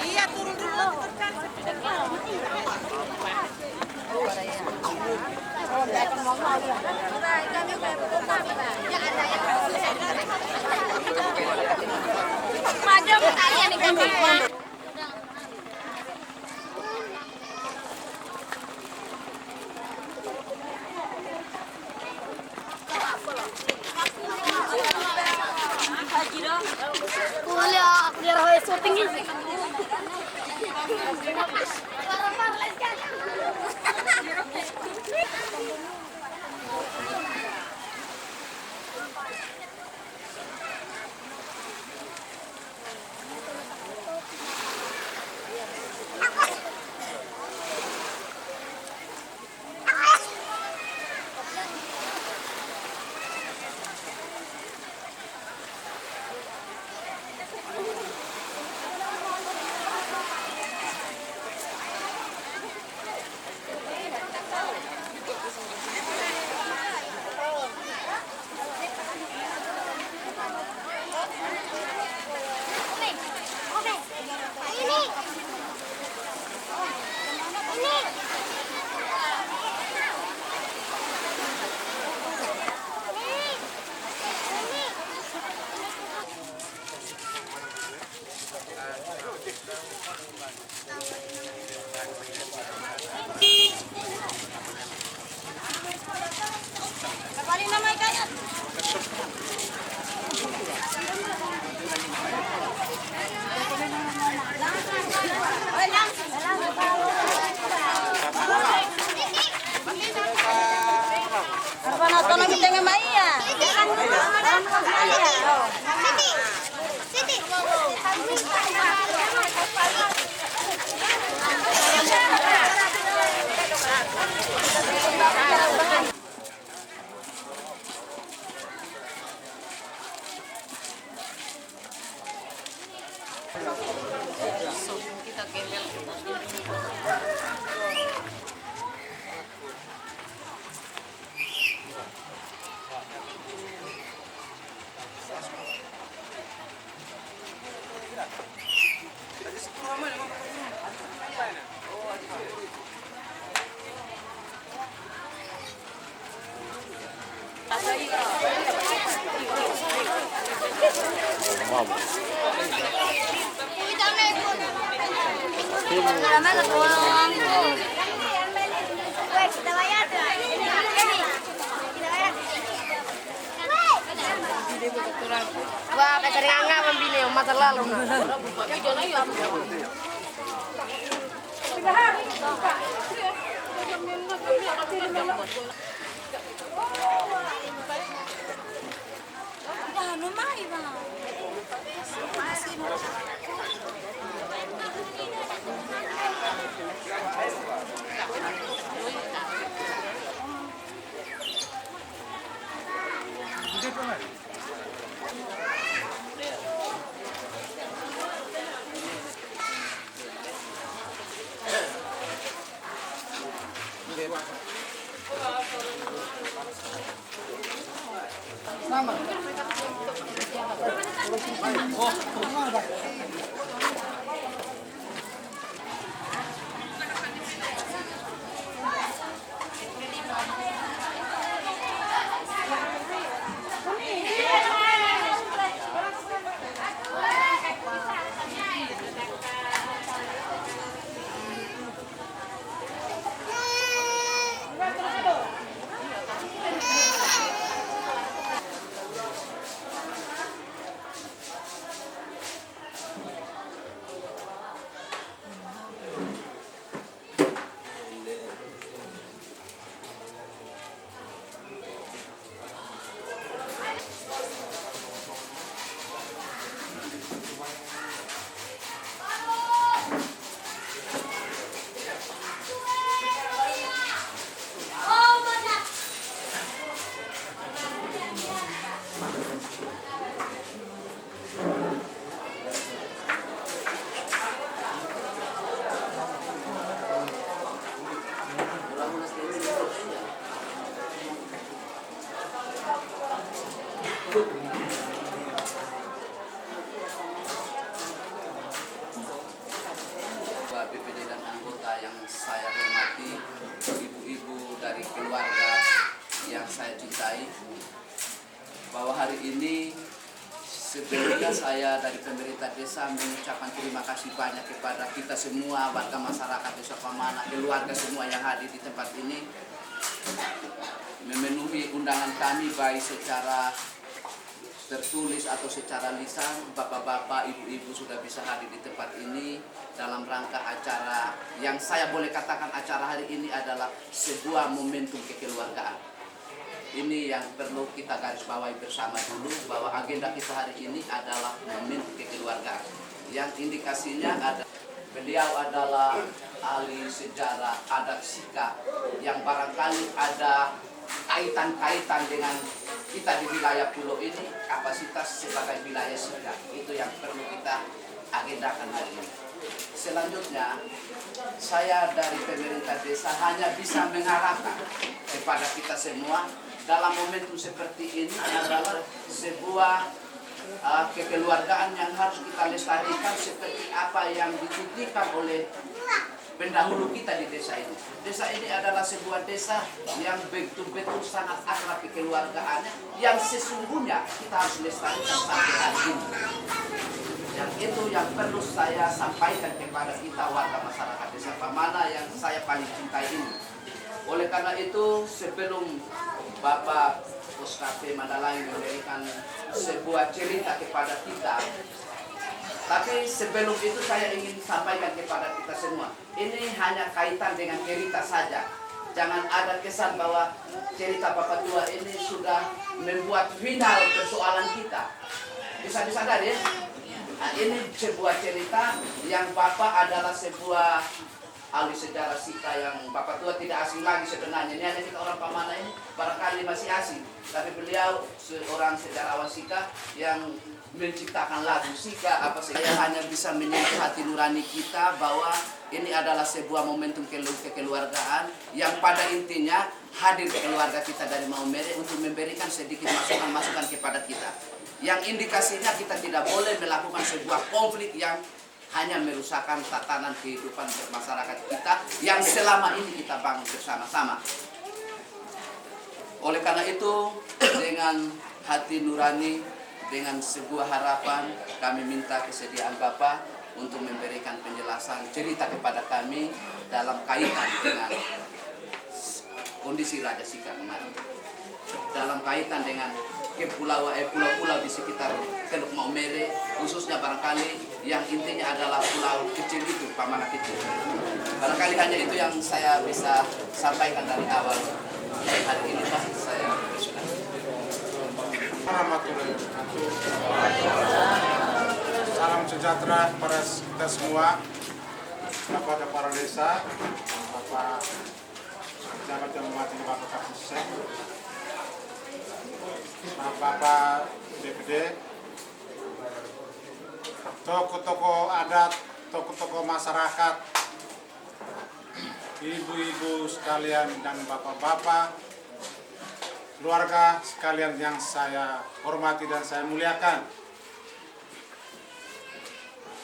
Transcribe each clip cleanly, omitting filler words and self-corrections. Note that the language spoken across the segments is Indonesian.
Iya, turun dulu. Madam kalian nih kan. Kuliah, aku dia syuting ini. Wah, kayak nganga membini masa lalu. ini sebelumnya saya dari pemerintah desa mengucapkan terima kasih banyak kepada kita semua, warga masyarakat Desa Pamana, keluarga semua yang hadir di tempat ini, memenuhi undangan kami baik secara tertulis atau secara lisan. Bapak-bapak, ibu-ibu sudah bisa hadir di tempat ini dalam rangka acara yang saya boleh katakan acara hari ini adalah sebuah momentum kekeluargaan. Ini yang perlu kita garis bawahi bersama dulu, bahwa agenda kita hari ini adalah momentum kekeluargaan. Yang indikasinya ada beliau adalah ahli sejarah adat Sika yang barangkali ada kaitan-kaitan dengan kita di wilayah pulau ini, kapasitas sebagai wilayah Sika. Itu yang perlu kita agendakan hari ini. Selanjutnya, saya dari pemerintah desa hanya bisa mengharapkan kepada kita semua dalam momentum seperti ini adalah sebuah kekeluargaan yang harus kita lestarikan seperti apa yang dibuktikan oleh pendahulu kita di desa ini. Desa ini adalah sebuah desa yang betul-betul sangat akrab kekeluargaannya, yang sesungguhnya kita harus lestarikan sampai hari ini. Yang itu yang perlu saya sampaikan kepada kita warga masyarakat Desa Pamana yang saya paling cintai ini. Oleh karena itu, sebelum Bapak Oscar P. Mandalangi memberikan sebuah cerita kepada kita, tapi sebelum itu saya ingin sampaikan kepada kita semua, ini hanya kaitan dengan cerita saja. Jangan ada kesan bahwa cerita Bapak Tua ini sudah membuat final persoalan kita. Bisa disadari ya? Nah, ini sebuah cerita yang Bapak adalah sebuah ahli sejarah Sika yang Bapak Tua tidak asing lagi sebenarnya. Ini hanya kita orang Pamana ini barangkali masih asing, tapi beliau seorang sejarawan Sika yang menciptakan lagu Sika apa saja. Saya hanya bisa menyentuh hati nurani kita bahwa ini adalah sebuah momentum kekeluargaan yang pada intinya hadir keluarga kita dari Maumere untuk memberikan sedikit masukan-masukan kepada kita. Yang indikasinya kita tidak boleh melakukan sebuah konflik yang hanya merusakkan tatanan kehidupan bermasyarakat kita yang selama ini kita bangun bersama-sama. Oleh karena itu, dengan hati nurani, dengan sebuah harapan, kami minta kesediaan Bapak untuk memberikan penjelasan cerita kepada kami dalam kaitan dengan kondisi Raja Sika kemarin, dalam kaitan dengan pulau-pulau di sekitar Teluk Maumere, khususnya barangkali yang intinya adalah pulau kecil itu, Pamana kecil. Barangkali hanya itu yang saya bisa sampaikan dari awal hari ini, Pak. Saya salam sejahtera kepada kita semua, kepada para desa, Bapak pejabat yang mewakili Bapak Kapolsek, Bapak DPD, tokoh-tokoh adat, tokoh-tokoh masyarakat, ibu-ibu sekalian dan bapak-bapak, keluarga sekalian yang saya hormati dan saya muliakan.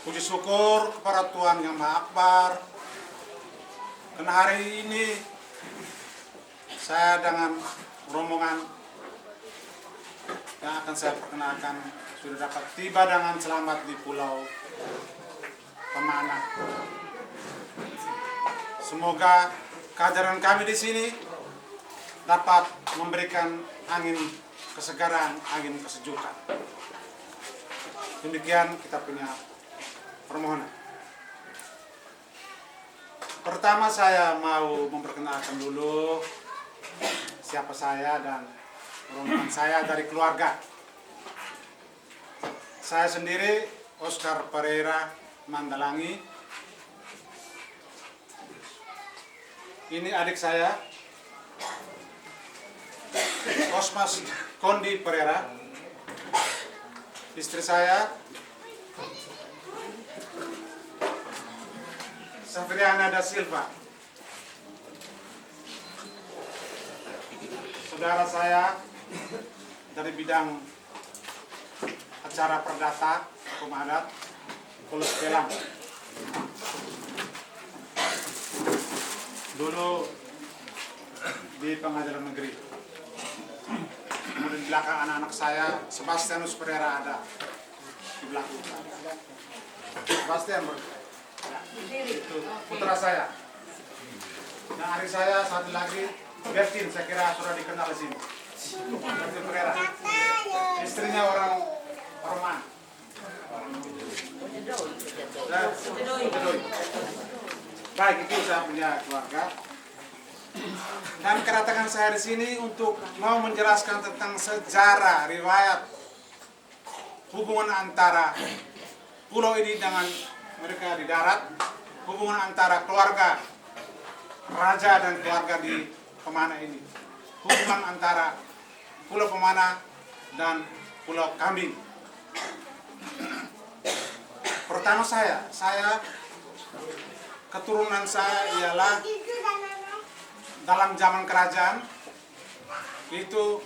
Puji syukur kepada Tuhan Yang Maha Akbar, karena hari ini saya dengan rombongan yang akan saya perkenalkan sudah dapat tiba dengan selamat di Pulau Pamana. Semoga kehadiran kami di sini dapat memberikan angin kesegaran, angin kesejukan. Demikian kita punya permohonan. Pertama saya mau memperkenalkan dulu siapa saya dan rombongan saya dari keluarga. Saya sendiri Oscar Pereira Mandalangi. Ini adik saya Osmas Kondi Pereira. Istri saya Safriana da Silva. Saudara saya dari bidang acara perdata hukum adat Polres Belang. Dulu di pengadilan negeri. Kemudian di belakang anak-anak saya, Sebastianus Pereira ada di belakang saya. Sebastian itu putra saya. Dan adik saya satu lagi, Bertin, saya kira sudah dikenal di sini. Bertin Pereira. Istrinya orang mana? Baik, itu saya punya keluarga. Dan kedatangan saya di sini untuk mau menjelaskan tentang sejarah, riwayat, hubungan antara pulau ini dengan mereka di darat, hubungan antara keluarga raja dan keluarga di Pemana ini, hubungan antara Pulau Pemana dan Pulau Kambing. Pertama saya keturunan saya ialah dalam zaman kerajaan itu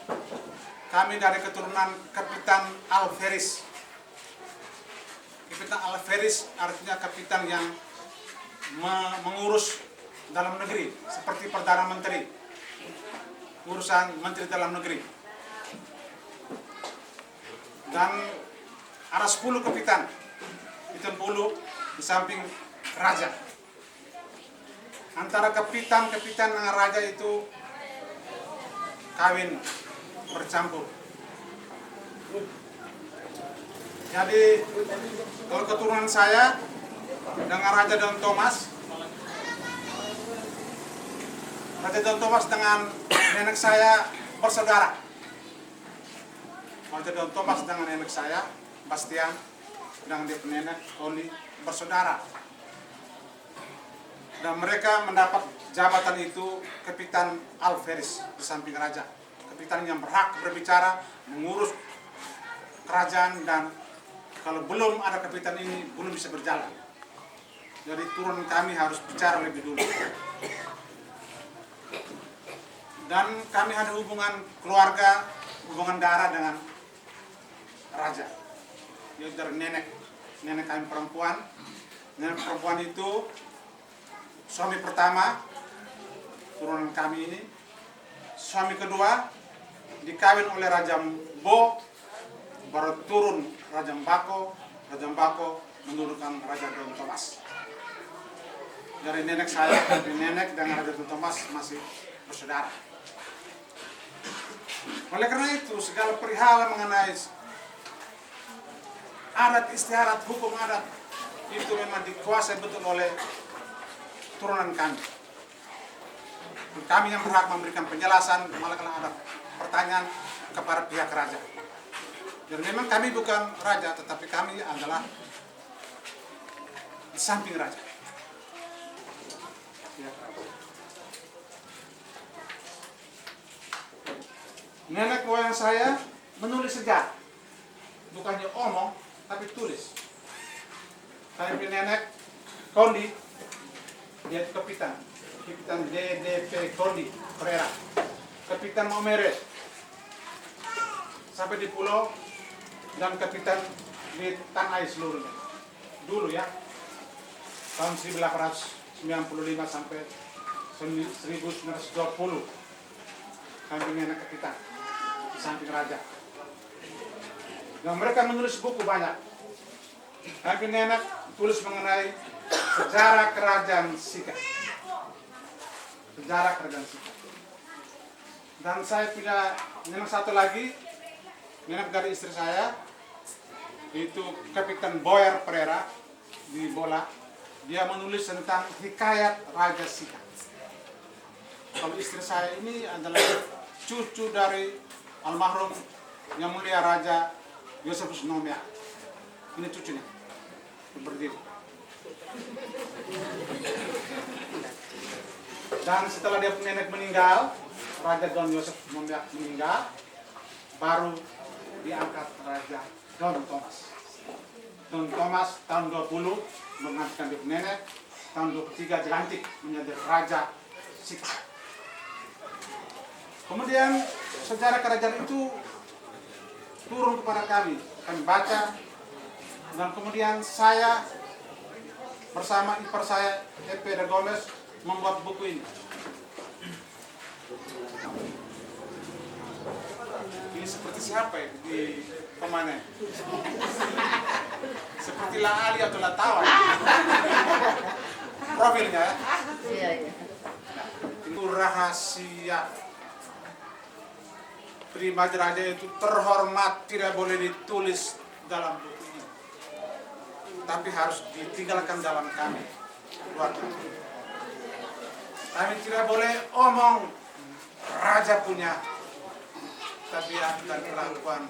kami dari keturunan Kapitan Alferis. Kapitan Alferis artinya kapitan yang mengurus dalam negeri seperti Perdana Menteri, urusan Menteri Dalam Negeri. Dan ada 10 kapitan, itu 10 di samping raja. Antara kapitan dengan raja itu kawin bercampur. Jadi kalau keturunan saya dengan Raja Don Thomas, Raja Don Thomas dengan nenek saya bersaudara. Raja Don Thomas dengan nenek saya, Bastian, dengan dia nenek Oli bersaudara. Dan mereka mendapat jabatan itu Kapitan Alferis di samping raja. Kapitan yang berhak berbicara, mengurus kerajaan, dan kalau belum ada kapitan ini belum bisa berjalan. Jadi turun kami harus bicara lebih dulu. Dan kami ada hubungan keluarga, hubungan darah dengan raja. Yaitu dari nenek kami perempuan. Nenek perempuan itu suami pertama turunan kami ini. Suami kedua dikawin oleh Raja Bo, baru turun Raja Mbako. Raja Mbako menurunkan Raja Don Thomas. Dari nenek saya, dari nenek dengan Raja Don Thomas masih bersaudara. Oleh karena itu segala perihal mengenai adat istiadat, hukum adat itu memang dikuasai betul oleh turunan kami. Kami yang berhak memberikan penjelasan, malah kalau ada pertanyaan kepada pihak raja. Dan memang kami bukan raja, tetapi kami adalah di samping raja. Nenek moyang saya menulis sejarah, bukannya omong, tapi tulis. Saya punya nenek Kondi, dia kapitan DDP Kondi Pereira, Kapitan Momere sampai di pulau, dan kapitan di tanah air seluruhnya. Dulu ya, tahun 1895 sampai 1920, kami nenek kapitan di samping raja. Dan mereka menulis buku banyak. Kami nenek tulis mengenai sejarah kerajaan Sika. Sejarah kerajaan Sika. Dan saya punya nenek satu lagi, nenek dari istri saya, itu Kapitan Boyer Pereira di Bola. Dia menulis tentang hikayat Raja Sika. Kalau istri saya ini adalah cucu dari almarhum Yang Mulia Raja Yosefus Nomia. Ini cucunya, berdiri. Dan setelah dia nenek meninggal, Raja Don Yosef Nomia meninggal, baru diangkat Raja Don Thomas. Don Thomas tahun 20 menggantikan dia nenek, tahun 23 dilantik menjadi Raja Sika. Kemudian sejarah kerajaan itu turun kepada kami baca, dan kemudian saya bersama ipar saya Epe de Gomez membuat buku ini. Ini siapa ya di pemanen? Seperti La Ali atau La Tawa. Profilnya ya. Iya, iya. Itu rahasia. Prima Raja itu terhormat, tidak boleh ditulis dalam buku ini. Tapi harus ditinggalkan dalam kami. Keluarga. Kami tidak boleh omong raja punya tabiat dan kelakuan.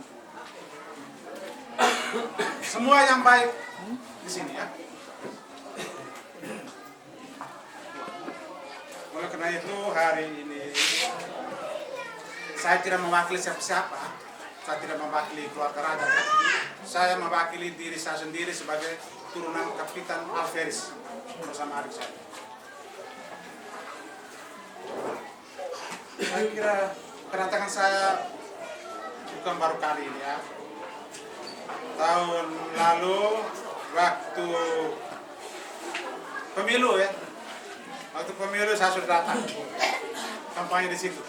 Semua yang baik di sini ya. Oleh karena itu hari ini saya tidak mewakili siapa-siapa. Saya tidak mewakili keluarga raja ya. Saya mewakili diri saya sendiri sebagai turunan Kapitan Alferis bersama adik saya. Saya kira kedatangan saya bukan baru kali ini ya. Tahun lalu waktu pemilu ya. Waktu pemilu saya sudah datang. Kampanye di situ.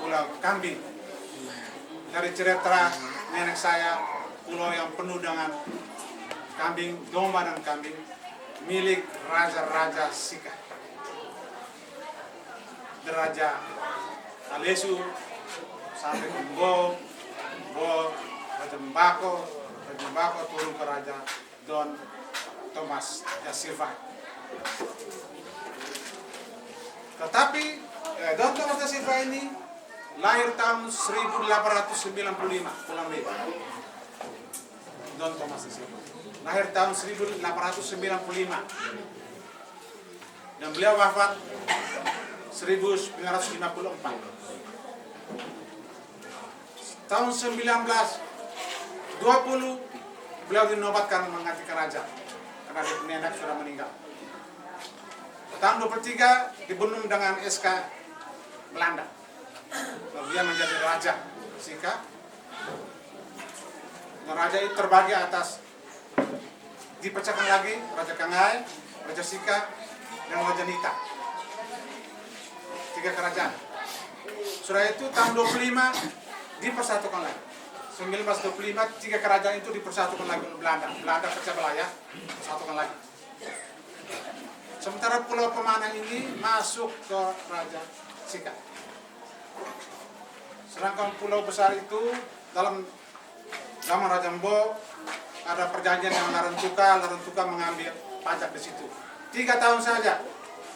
Pulau Kambing. Dari cerita nenek saya, pulau yang penuh dengan kambing, domba dan kambing milik raja-raja Sika. Raja Alesu sampai ke Bo, Raja Mbako turun ke Raja Don Thomas da Silva. Tetapi Don Thomas da Silva ini lahir tahun 1895, pulang beda. Don Thomas da Silva lahir tahun 1895 dan beliau wafat 1954. Tahun 1920 beliau dinobatkan menggantikan raja karena nenek sudah meninggal. Tahun 23 dibunuh dengan SK Belanda. Lalu dia menjadi raja Sika. Dan raja itu terbagi atas, dipecahkan lagi Raja Kangai, Raja Sika, dan Raja Nita. 3 kerajaan. Sudah itu tahun 25 dipersatukan lagi. 1925 3 kerajaan itu dipersatukan lagi oleh Belanda. Belanda pecah belah ya, persatukan lagi. Sementara Pulau Pemanan ini masuk ke Raja Sika. Sedangkan pulau besar itu dalam zaman Raja Mbo ada perjanjian yang Larantuka mengambil pajak di situ. 3 tahun saja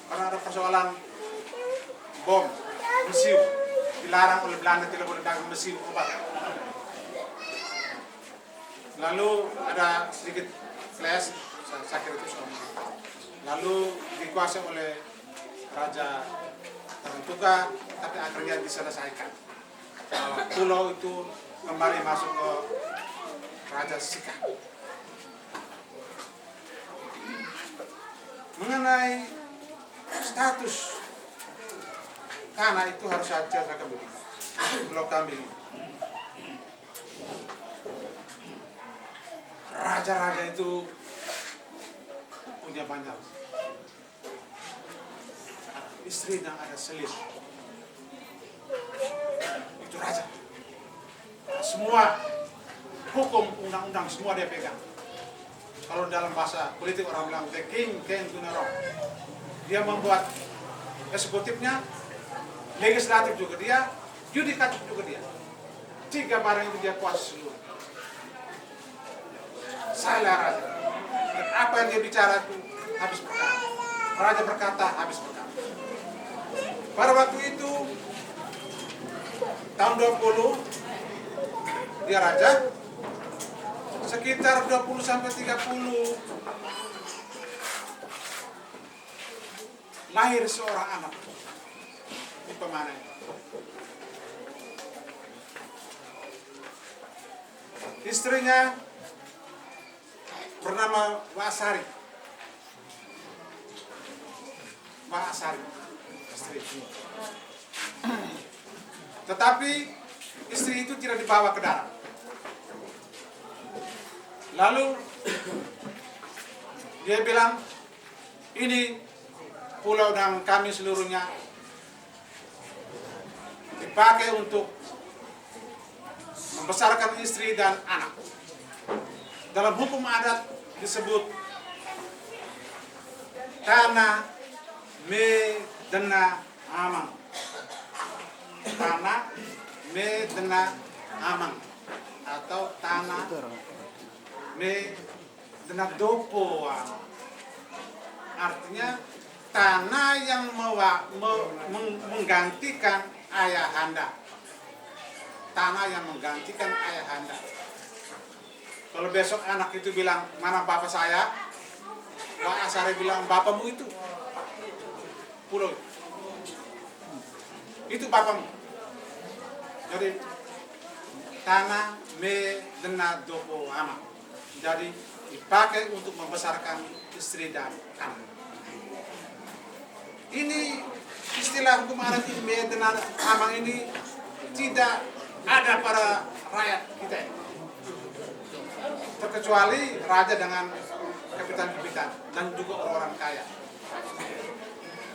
karena ada persoalan bom, mesiu, dilarang oleh Belanda, tidak boleh dagang mesiu obat. Lalu ada sedikit flash, sakit itu semua. Lalu dikuasai oleh Raja Tarantuka, tapi akhirnya diselesaikan. Pulau itu kembali masuk ke Raja Sika. Mengenai status karena itu harus saya ceritakan begini. Pulau Kambing. Raja-raja itu punya banyak istrinya, ada selir. Itu raja. Semua hukum undang-undang semua dia pegang. Kalau dalam bahasa politik orang bilang the king can do no wrong. Dia membuat eksekutifnya, legislatif juga dia, yudikatif juga dia. 3 barang itu dia kuasai seluruh. Saya raja. Dan apa yang dia bicara itu habis berkata. Raja berkata habis berkata. Pada waktu itu tahun 20 dia raja. Sekitar 20 sampai 30 lahir seorang anak di Pemanan. Istrinya bernama Wasari. Wasari, istri. Tetapi istri itu tidak dibawa ke darat. Lalu dia bilang, ini pulau dan kami seluruhnya dipakai untuk membesarkan istri dan anak. Dalam hukum adat disebut tanah me dena amang. Tanah me dena amang atau tanah me dena dopo. Artinya tanah yang menggantikan ayahanda. Tanah yang menggantikan ayahanda. Kalau besok anak itu bilang, mana bapak saya? Wah, Asari bilang, bapakmu itu. Pulau. Itu bapakmu. Jadi, tanah me dena dopo ama. Jadi, dipakai untuk membesarkan istri dan anak. Ini istilah hukum adat ini me dena ama ini tidak ada pada rakyat kita. Terkecuali raja dengan kapitan-kapitan dan juga orang-orang kaya.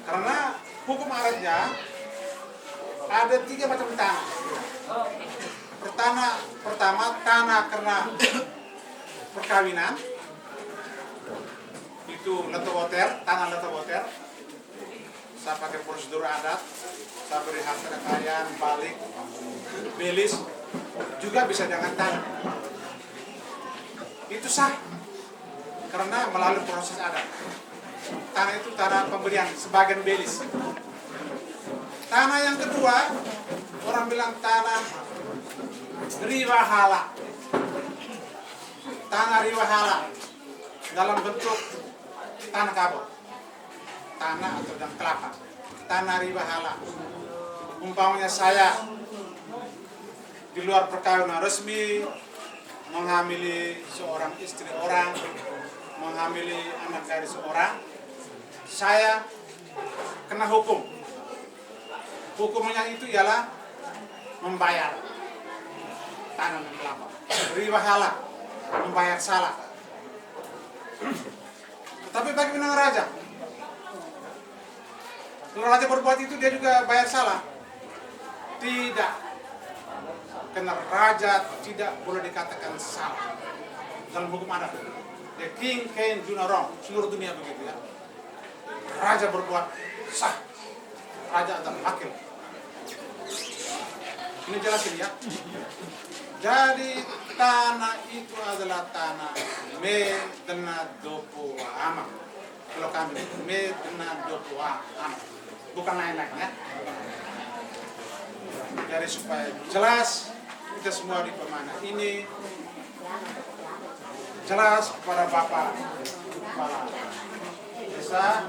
Karena hukum adatnya ada 3 macam tanah. Pertama tanah karena perkawinan, itu letowoter, tanah letowoter. Saya pakai prosedur adat, saya beri harta kekayaan, balik, belis, juga bisa dengan tanah. Itu sah, karena melalui proses adat. Tanah itu tanah pemberian, sebagian belis. Tanah yang kedua, orang bilang tanah riwahala. Tanah riwahala dalam bentuk tanah kabel, tanah atau dan kelapa. Tanah riwahala. Umpamanya saya di luar perkawinan resmi menghamili seorang istri orang, menghamili anak dari seorang, saya kena hukum. Hukumnya itu ialah membayar tanah dan kelapa. Riwahala, membayar salah. Tapi bagaimana raja? Kalau raja berbuat itu dia juga bayar salah? Tidak. Karena raja tidak boleh dikatakan salah dalam hukum adat. The king can do no wrong. Seluruh dunia begitu ya. Raja berbuat sah. Raja adalah hakim. Ini jelasin ya. Jadi tanah itu adalah tanah me dena dopo ama. Kalau kami me dena dopo ama. Bukan lain-lain ya. Jadi supaya jelas kita semua di Pemana ini jelas kepada Bapak Kepala Desa,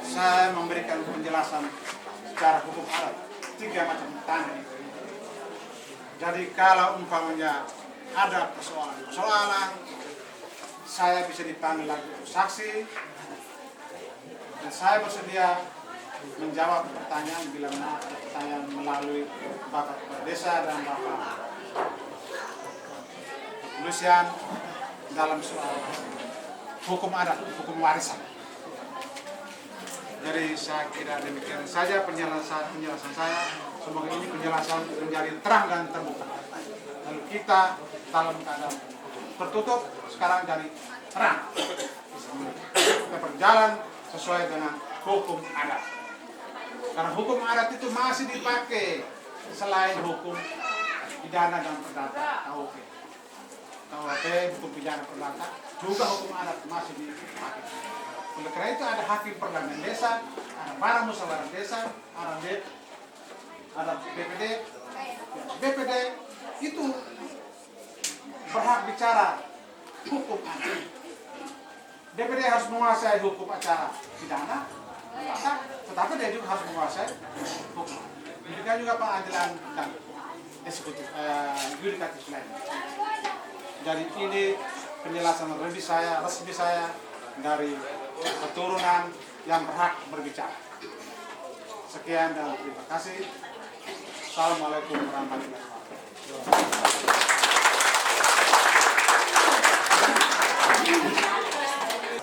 saya memberikan penjelasan secara hukum adat 3 macam tanah. Jadi kalau umpamanya ada persoalan, saya bisa dipanggil lagi untuk saksi dan saya bersedia menjawab pertanyaan bila mana pertanyaan melalui Bapak Kepala Desa dan Bapak Lucian dalam soal hukum adat, hukum warisan. Jadi saya kira demikian saja penjelasan saya. Semoga ini penjelasan menjadi terang dan terbuka. Lalu kita dalam keadaan tertutup sekarang jadi terang. Kita berjalan sesuai dengan hukum adat. Karena hukum adat itu masih dipakai selain hukum pidana dan perdata. KUHP, hukum pidana perdata, juga hukum adat masih dipakai. Oleh karena itu ada hakim perdamaian desa, ada para musyawarah desa, ada BPD. BPD itu berhak bicara hukum adat. BPD harus menguasai hukum acara pidana, tetapi dia juga harus menguasai hukum. Demikian juga pengadilan dan eksekutif, yudikatif lainnya. Jadi ini penjelasan resmi saya dari keturunan yang berhak berbicara. Sekian dan terima kasih. Assalamualaikum warahmatullahi wabarakatuh.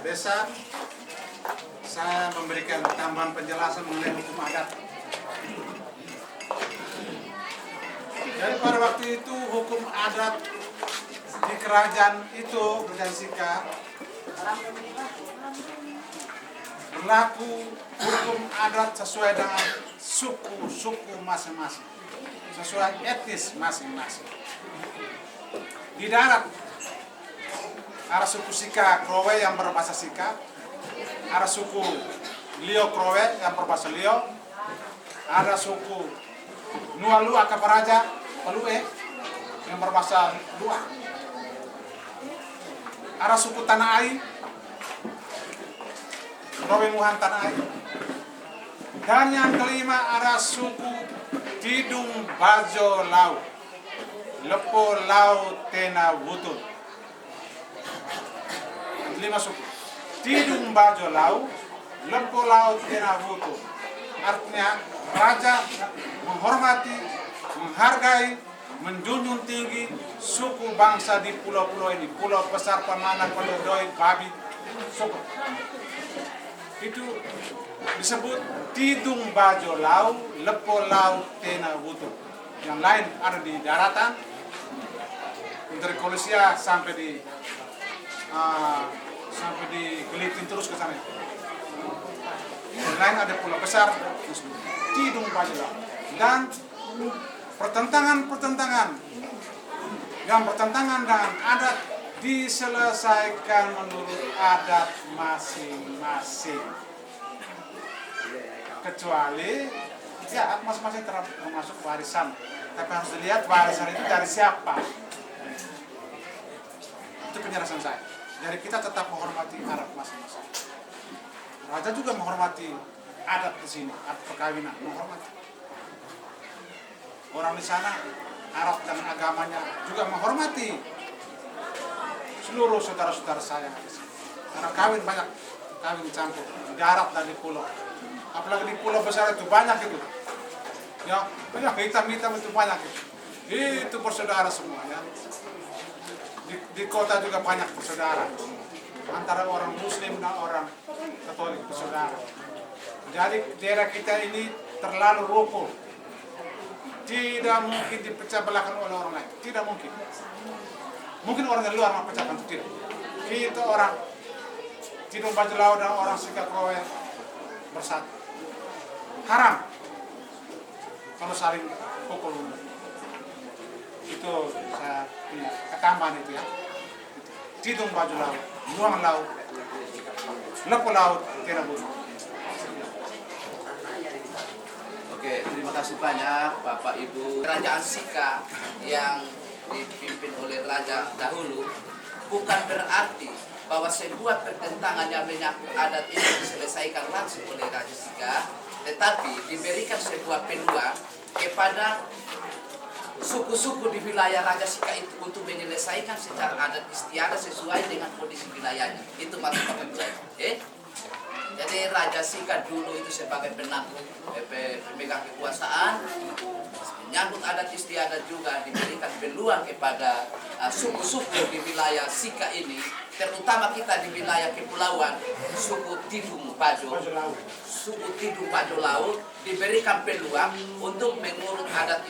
Desa, saya memberikan tambahan penjelasan mengenai hukum adat. Jadi pada waktu itu hukum adat di kerajaan itu, kerajaan Sika, berlaku hukum adat sesuai dengan suku masing-masing, sesuai etnis masing-masing. Di darat ada suku Sika Krowe yang berbahasa Sika, ada suku Lio Krowe yang berbahasa Lio, ada suku Nualu Akaparaja Palue yang berbahasa Lua, ada suku Tanah Ai Krowe Muhan Tanah Ai, dan yang kelima ada suku Tidung Bajo Lau Lepo Lau Tena Wutun. 5 suku. Tidung Bajo Lau Lepo Lau Tena Wutun. Artinya raja menghormati, menghargai, menjunjung tinggi suku bangsa di pulau-pulau ini, Pulau Besar, Pemana, Kododoi, Babi, suku. Itu disebut Tidung Bajo Lau Lepo Lau Tena Wutun. Yang lain ada di daratan, dari Kolisia sampai di Gelitin terus ke sana. Yang lain ada pulau besar, Tidung Bajo Lau. Dan pertentangan yang bertentangan dengan adat diselesaikan menurut adat masing-masing. Kecuali ya masing-masing termasuk warisan, tapi harus dilihat warisan itu dari siapa. Itu penjelasan saya. Jadi kita tetap menghormati adat masing-masing. Raja juga menghormati adat di sini, adat perkawinan, menghormati. Orang di sana, adat dan agamanya juga menghormati seluruh saudara-saudara saya. Karena kawin banyak, kawin campur, di darat dan di pulau. Apalagi di pulau besar itu banyak itu. Ya, banyak hitam-hitam itu banyak itu. Itu bersaudara semua ya. Di kota juga banyak bersaudara. Antara orang Muslim dan orang Katolik bersaudara. Jadi daerah kita ini terlalu rukun. Tidak mungkin dipecah belahkan oleh orang lain. Tidak mungkin. Mungkin orang dari luar mempecahkan itu tidak. Kita orang Tidung Bajo Lau dan orang Sika Krowe bersatu. Haram kalau saling pukul. Itu saya punya ketambahan itu ya. Tidung Bajo Lau, Nuang Lau, Lepo Lau, Tena Wutun. Oke, terima kasih banyak Bapak Ibu. Kerajaan Sika yang dipimpin oleh raja dahulu bukan berarti bahwa sebuah pertentangan yang menyangkut adat ini diselesaikan langsung oleh Raja Sika, tetapi diberikan sebuah peluang kepada suku-suku di wilayah Raja Sika itu untuk menyelesaikan secara adat istiadat sesuai dengan kondisi wilayahnya. Itu maksud Bapak Ibu. Jadi Raja Sika dulu itu sebagai pemegang kekuasaan, menyangkut adat istiadat juga diberikan peluang kepada suku-suku di wilayah Sika ini, terutama kita di wilayah kepulauan, suku Tidung Bajo Lau diberikan peluang untuk mengurus adat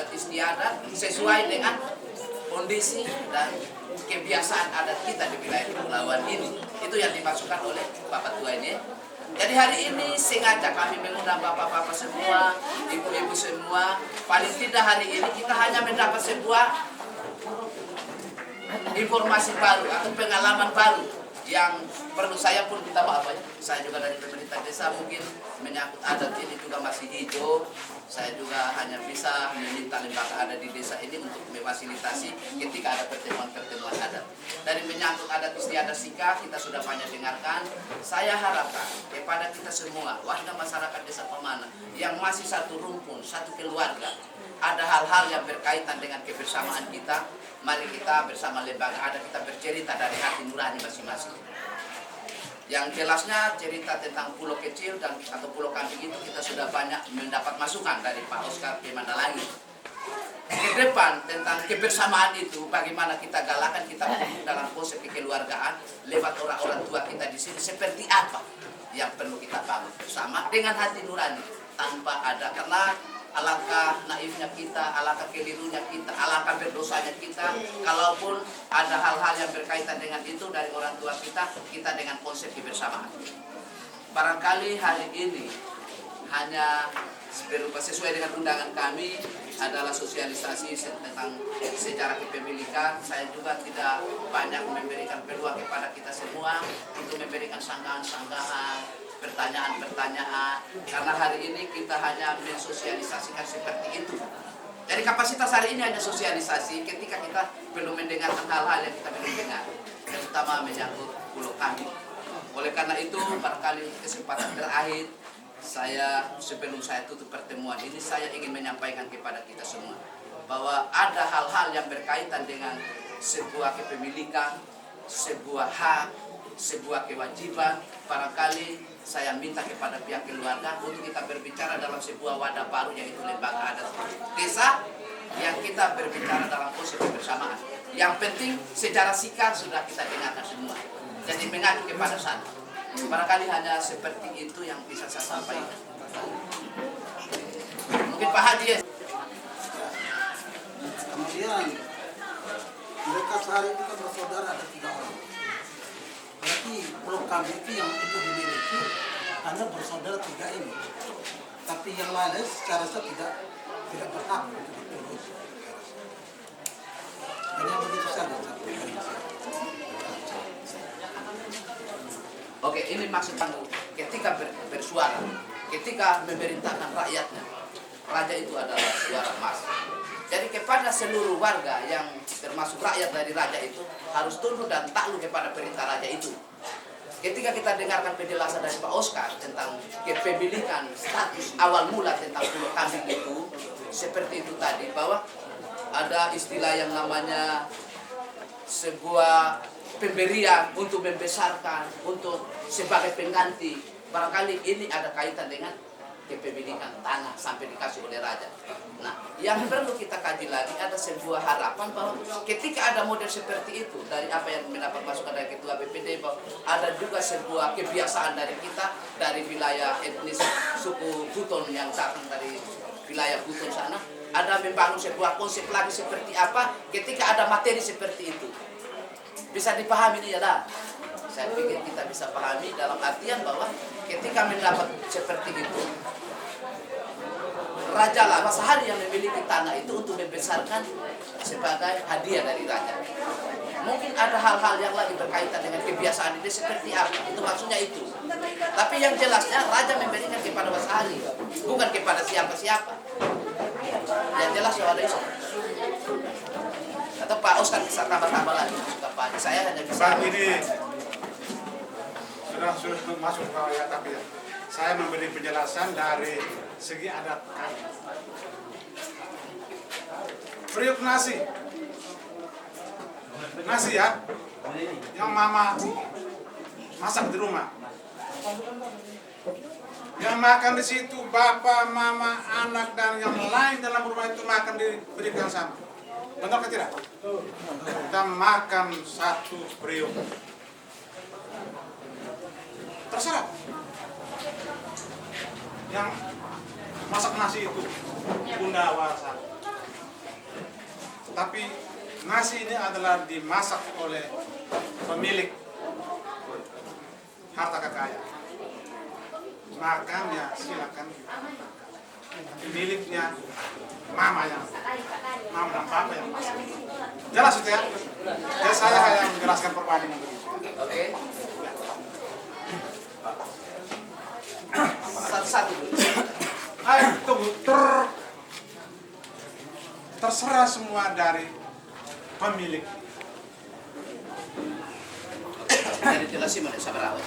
istiadat sesuai dengan kondisi dan kebiasaan adat kita di wilayah kepulauan ini. Itu yang dimasukkan oleh Bapak Tua ini. Jadi hari ini sengaja kami mengundang bapak-bapak semua, ibu-ibu semua. Paling tidak hari ini kita hanya mendapat sebuah informasi baru atau pengalaman baru yang perlu saya pun minta maaf ya. Saya juga dari pemerintah desa mungkin menyangkut adat ini juga masih hijau. Saya juga hanya bisa meminta lembaga adat di desa ini untuk memfasilitasi ketika ada pertemuan-pertemuan adat. Dari menyangkut adat istiadat Sika kita sudah banyak dengarkan. Saya harapkan kepada kita semua warga masyarakat desa Pemana yang masih satu rumpun, satu keluarga, ada hal-hal yang berkaitan dengan kebersamaan kita. Mari kita bersama lembaga adat kita bercerita dari hati nurani masing-masing. Yang jelasnya cerita tentang pulau kecil dan atau pulau kambing itu kita sudah banyak mendapat masukan dari Pak Oscar P. Mandalangi. Ke depan tentang kebersamaan itu bagaimana kita galakan kita dalam konsep kekeluargaan lewat orang-orang tua kita di sini seperti apa yang perlu kita bangun bersama dengan hati nurani tanpa ada, karena alangkah naifnya kita, alangkah kelirunya kita, alangkah berdosanya kita. Kalaupun ada hal-hal yang berkaitan dengan itu dari orang tua kita dengan konsep kebersamaan. Barangkali hari ini hanya sesuai dengan undangan kami adalah sosialisasi tentang sejarah kepemilikan. Saya juga tidak banyak memberikan peluang kepada kita semua untuk memberikan sanggahan-sanggahan, pertanyaan-pertanyaan, karena hari ini kita hanya mensosialisasikan seperti itu. Jadi kapasitas hari ini hanya sosialisasi ketika kita belum mendengarkan hal-hal yang kita belum dengar, terutama menyangkut Pulau Kami. Oleh karena itu, barangkali kesempatan terakhir sebelum saya tutup pertemuan ini, saya ingin menyampaikan kepada kita semua bahwa ada hal-hal yang berkaitan dengan sebuah kepemilikan, sebuah hak, sebuah kewajiban. Barangkali saya minta kepada pihak keluarga untuk kita berbicara dalam sebuah wadah baru, yaitu lembaga adat desa, yang kita berbicara dalam konsep kebersamaan. Yang penting secara sikap sudah kita dengarkan semua, jadi mengacu kepada sana. Barangkali hanya seperti itu yang bisa saya sampaikan. Mungkin Pak Haji ya. Kemudian mereka sehari itu kan bersaudara ada 3 orang. Berarti Pulau Kami itu yang itu dimiliki hanya bersaudara 3 ini. Tapi yang lain secara sah tidak berhak untuk diurus. Hanya begitu saja. Oke, ini maksudnya ketika bersuara, ketika memerintahkan rakyatnya, raja itu adalah suara emas. Jadi kepada seluruh warga yang termasuk rakyat dari raja itu harus tunduk dan takluk kepada perintah raja itu. Ketika kita dengarkan penjelasan dari Pak Oscar tentang kepemilikan status awal mula tentang Pulau Kambing itu, seperti itu tadi, bahwa ada istilah yang namanya sebuah pemberian untuk membesarkan, untuk sebagai pengganti. Barangkali ini ada kaitan dengan kepemilikan tanah sampai dikasih oleh raja. Nah, yang perlu kita kaji lagi ada sebuah harapan bahwa ketika ada model seperti itu, dari apa yang mendapat masukan dari Ketua BPD, bahwa ada juga sebuah kebiasaan dari kita, dari wilayah etnis suku Buton yang datang dari wilayah Buton sana, ada membangun sebuah konsep lagi seperti apa ketika ada materi seperti itu. Bisa dipahami ini ya dah. Saya pikir kita bisa pahami dalam artian bahwa ketika mendapat seperti itu, raja lah Masahari yang memiliki tanah itu untuk membesarkan sebagai hadiah dari raja. Mungkin ada hal-hal yang lagi berkaitan dengan kebiasaan ini seperti apa, itu maksudnya itu. Tapi yang jelasnya raja memberikan kepada Masahari, bukan kepada siapa-siapa. Yang jelas soal itu. Atau Pak Oscar bisa tambah-tambah lagi. Saya hanya bisa. Pak, ini sudah masuk ke ya, tapi saya memberi penjelasan dari segi adat kami. Periuk nasi ya, yang mama masak di rumah. Yang makan di situ bapak, mama, anak dan yang lain dalam rumah itu makan diberikan sama. Betul ke tidak? Kita makan satu periuk. Terserah. Yang masak nasi itu Bunda Warsa. Tapi nasi ini adalah dimasak oleh pemilik harta kekayaan. Makan ya silakan. Pemiliknya mama dan papa yang masak. Jelas itu ya? Jadi saya hanya menjelaskan perbandingan begitu. Oke. Satu-satu dulu. Ayo tunggu, terserah semua dari pemilik. Jadi jelasin mana sabar.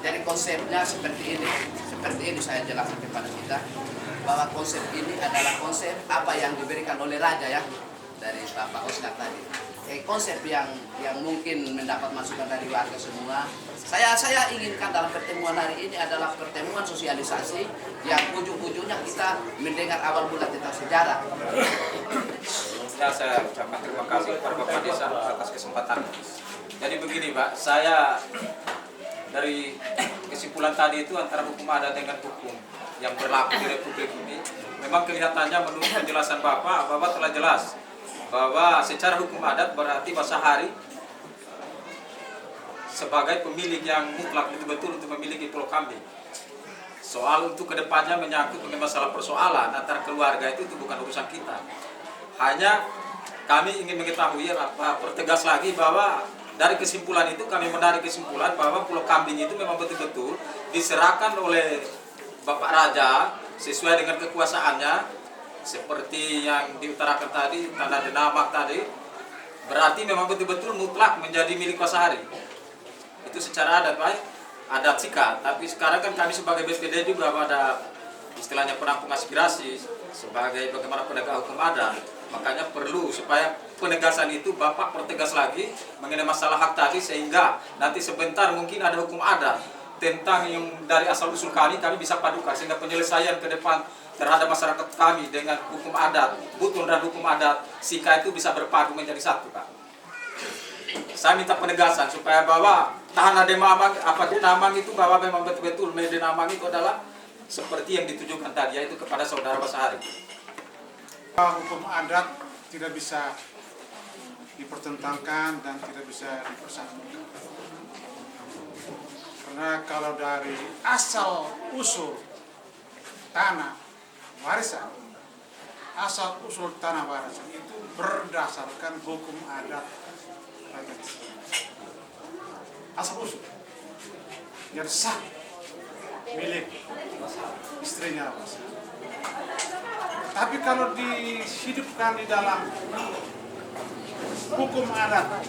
Jadi konsepnya seperti ini saya jelaskan kepada kita bahwa konsep ini adalah konsep apa yang diberikan oleh raja ya dari Bapak Oscar tadi. Konsep yang mungkin mendapat masukan dari warga semua. Saya inginkan dalam pertemuan hari ini adalah pertemuan sosialisasi yang ujung-ujungnya kita mendengar awal mula tentang sejarah. Ya, saya ucapkan terima kasih kepada Bapak Desa atas kesempatan. Jadi begini Pak, saya dari kesimpulan tadi itu antara hukum adat dengan hukum yang berlaku di Republik ini, memang kelihatannya menurut penjelasan Bapak telah jelas bahwa secara hukum adat berarti Basahari sebagai pemilik yang mutlak betul-betul untuk memiliki Pulau Kambing. Soal untuk kedepannya menyangkut mengenai masalah persoalan antara keluarga itu bukan urusan kita. Hanya kami ingin mengetahui pertegas lagi bahwa dari kesimpulan itu kami menarik kesimpulan bahwa Pulau Kambing itu memang betul-betul diserahkan oleh Bapak Raja sesuai dengan kekuasaannya, seperti yang diutarakan tadi, Tanah Denamak tadi, berarti memang betul-betul mutlak menjadi milik Basahari. Itu secara adat, baik adat Sika. Tapi sekarang kan kami sebagai BPD juga pada istilahnya penampung aspirasi sebagai bagaimana penegak hukum adat. Makanya perlu supaya penegasan itu Bapak pertegas lagi mengenai masalah hak tadi, sehingga nanti sebentar mungkin ada hukum adat tentang yang dari asal usul kami bisa padukan, sehingga penyelesaian ke depan terhadap masyarakat kami dengan hukum adat Buton dan hukum adat Sika itu bisa berpadu menjadi satu, Pak. Saya minta penegasan supaya bahwa Tanah Denamang itu bahwa memang betul-betul Denamang itu adalah seperti yang ditujukan tadi, yaitu kepada saudara Basahari. Hukum adat tidak bisa dipertentangkan dan tidak bisa dipersatukan. Karena kalau dari asal usul tanah warisan, asal usul tanah warisan itu berdasarkan hukum adat rakyat. Asal usul yang sah milik istrinya Basahari. Tapi kalau dihidupkan di dalam hukum adat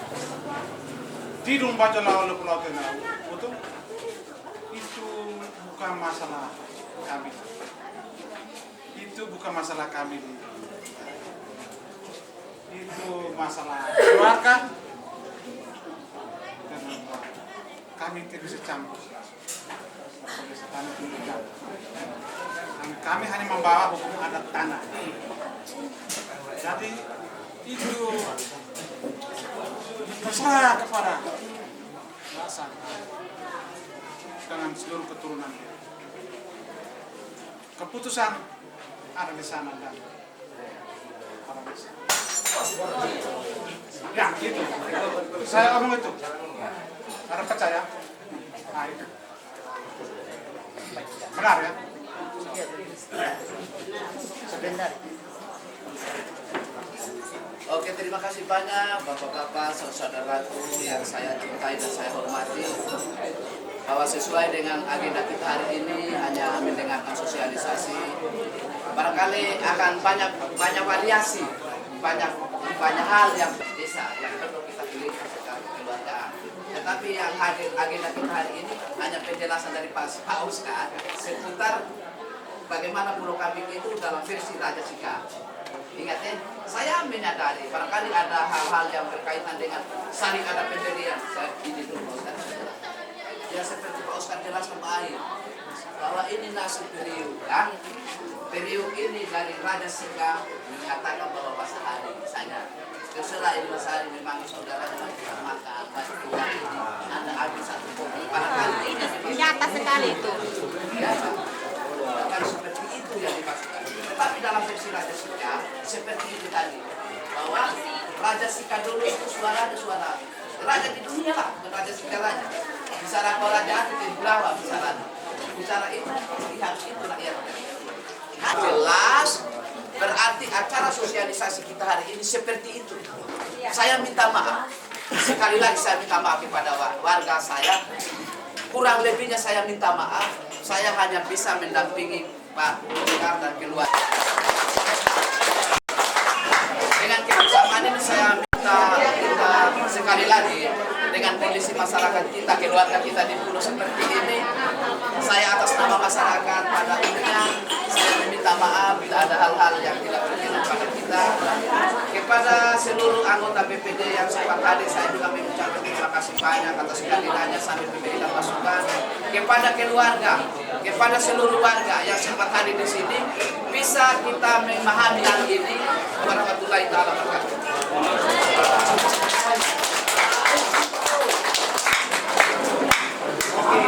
di Dumbaja oleh Pulau Tenau, itu bukan masalah kami. Itu bukan masalah kami. Itu masalah keluarga dan kami tidak bisa campur. Kami hanya membawa hukum adat tanah. Jadi itu terserah kepada Basahari dengan seluruh keturunan dia. Keputusan ada di sana dan ada di sana. Ya, gitu. Saya omong itu. Ada percaya? Nah, itu. Benar ya? Sebentar. Oke, terima kasih banyak Bapak-Bapak, saudaraku yang saya cintai dan saya hormati, bahwa sesuai dengan agenda kita hari ini hanya mendengarkan sosialisasi. Barangkali akan banyak variasi, banyak hal yang desa yang perlu kita pilih secara kekeluargaan. Tetapi yang hadir agenda kita hari ini hanya penjelasan dari Pak Oscar seputar bagaimana Pulau Kambing itu dalam versi Raja Sika. Ingat ya, saya menyadari barangkali ada hal-hal yang berkaitan dengan saling ada pendirian. Saya ini dulu Pak Oscar. Ya seperti Pak Oscar jelaskan baik bahwa ini nasib Periuk kan. Periuk ini dari Raja Sika menyatakan bahwa Basahari misalnya terserah ini Basahari memang saudara dengan kita makan, pasti kita ini Anda ambil satu kopi. Barangkali ini Nyata sekali itu. ya, bukan seperti itu yang dimaksudkan. Tetapi dalam versi Raja Sika seperti itu tadi, bahwa Raja Sika dulu itu suara raja di dunia lah, bukan Raja Sika raja. Bicara kerajaan itu belawa bicara itu lihat itu rakyat. Jelas berarti acara sosialisasi kita hari ini seperti itu. Saya minta maaf. Sekali lagi saya minta maaf kepada warga saya. Kurang lebihnya saya minta maaf. Saya hanya bisa mendampingi Pak Oscar dan keluarga. Dengan kebersamaan ini saya minta kita sekali lagi dengan kondisi masyarakat kita, keluarga kita di pulau seperti ini, saya atas nama masyarakat pada umumnya saya meminta maaf bila ada hal-hal yang tidak berkenan pada kita. Kepada seluruh anggota BPD yang sempat hadir, saya juga mengucapkan terima kasih banyak atas kehadirannya sambil memberikan masukan. Kepada keluarga, kepada seluruh warga yang sempat hadir di sini, bisa kita memahami hal ini. Warahmatullahi wabarakatuh. Oke.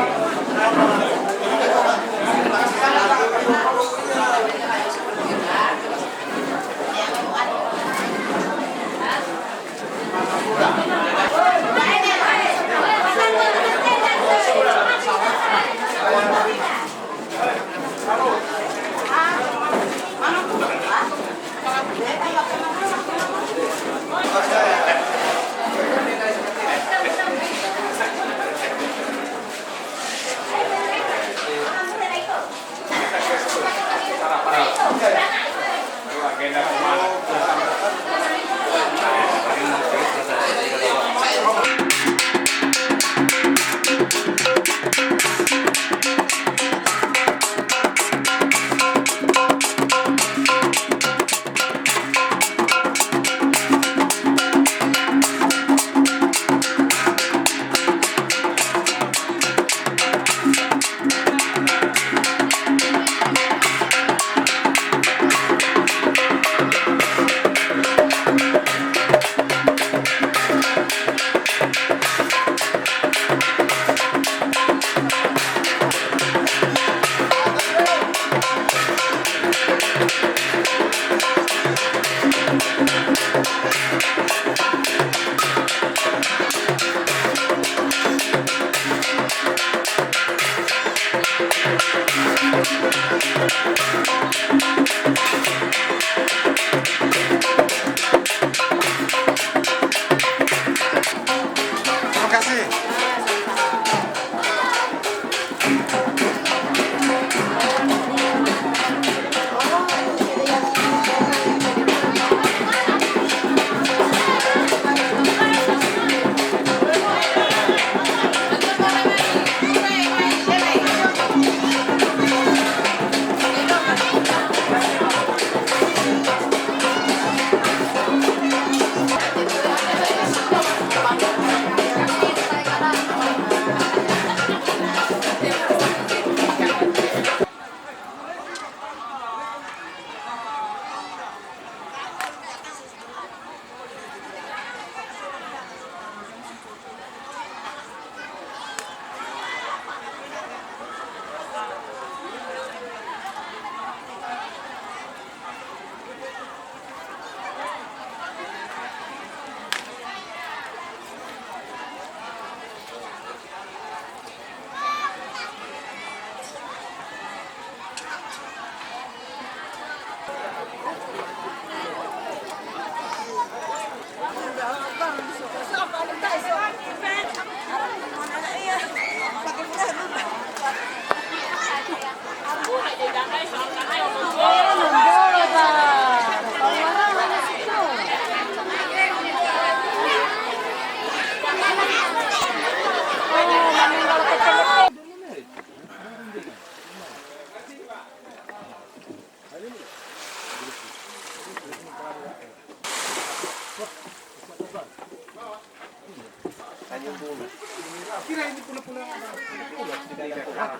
Kira ini pula-pula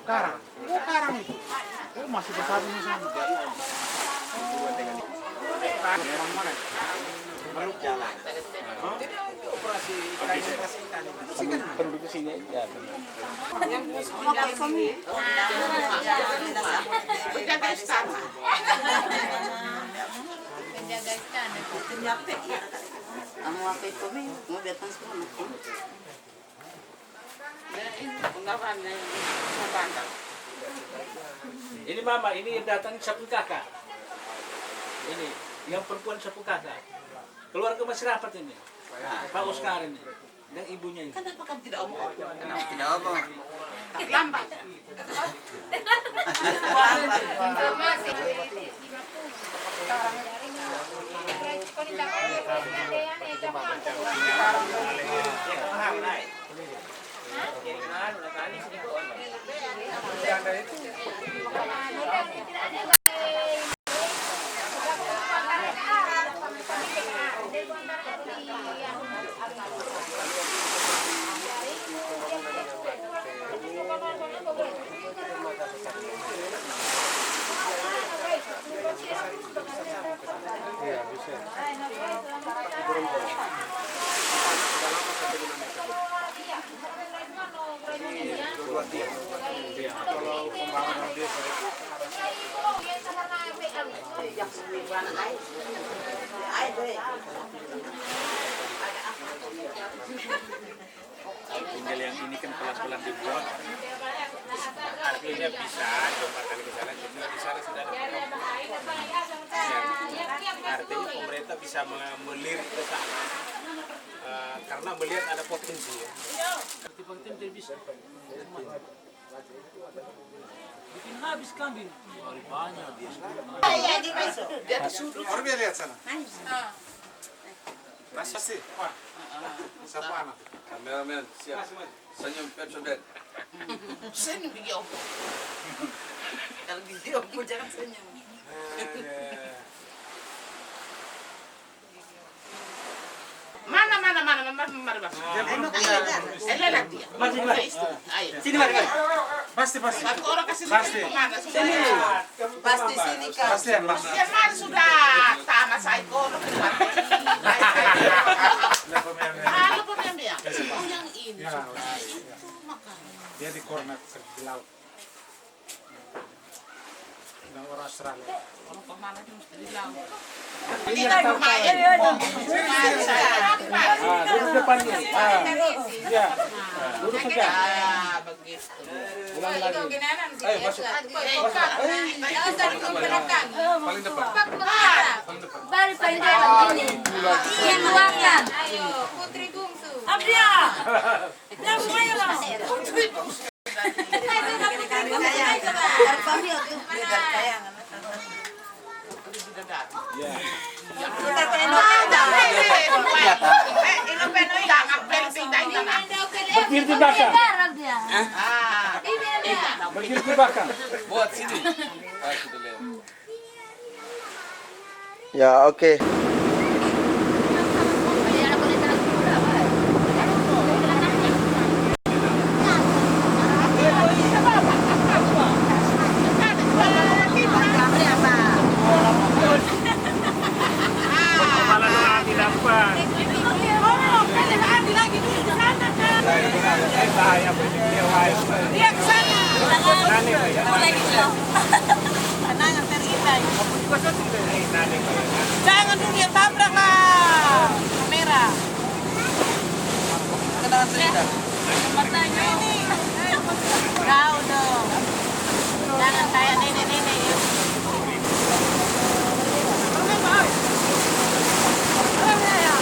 karang. Oh, karang itu. Oh, masih bersatu di sana. Karang mana? Belum jalan. Operasi ikan. Penduduk sini aja. Penjaga istana. Penjaga istana. Amo apa itu nih? Mau datang sekolah. Ini mama, ini datang sapu kakak. Ini yang perempuan sapu kakak. Keluarga masyarakat ini. Pak Oscar ini dan ibunya ini. Kenapa kamu tidak omong? Kenapa tidak omong? Lambat. Tinggal yang ini kan pelan-pelan dibuat. Artinya bisa jembatan ke sana, jadi di sana sudah ada artinya pemerintah bisa melirik ke sana karena melihat ada potensi. Penting tidak bisa. Bikin habis kambing. Banyak dia. Orang dia lihat sana. Pasti. Siapa anak? Kameramen, siap. Senyum, Pepsodent. Senyum video. Kalau video aku jangan senyum. Mana. Enak dia. Ayo. Sini mari. Pasti. Satu orang kasih Pasti. kemana? Pasti sini kan. Pasti yang mas. Ya mana sudah tamat saya kono. Halo pemimpin. Oh yang ini. Ya, dia di kornet di laut. Dan orang Australia. Orang kemana itu mesti di laut. Ini yang tahu. Duduk depannya. Ya. Duduk saja. Begitu. Ulang lagi. Ayo masuk. Paling depan. Baru paling depan ini. Yang luangkan. Ayo, putri bungsu. Abdia. Yang semuanya lah. Berdiri di belakang. Ah. Berdiri di belakang. Buat sini. Sudah lihat. Ya, oke. Jangan dulu yang tabrak lah. Kamera. Kenalan cerita. Ini. Kau dong. Jangan kayak nenek-nenek. Ya.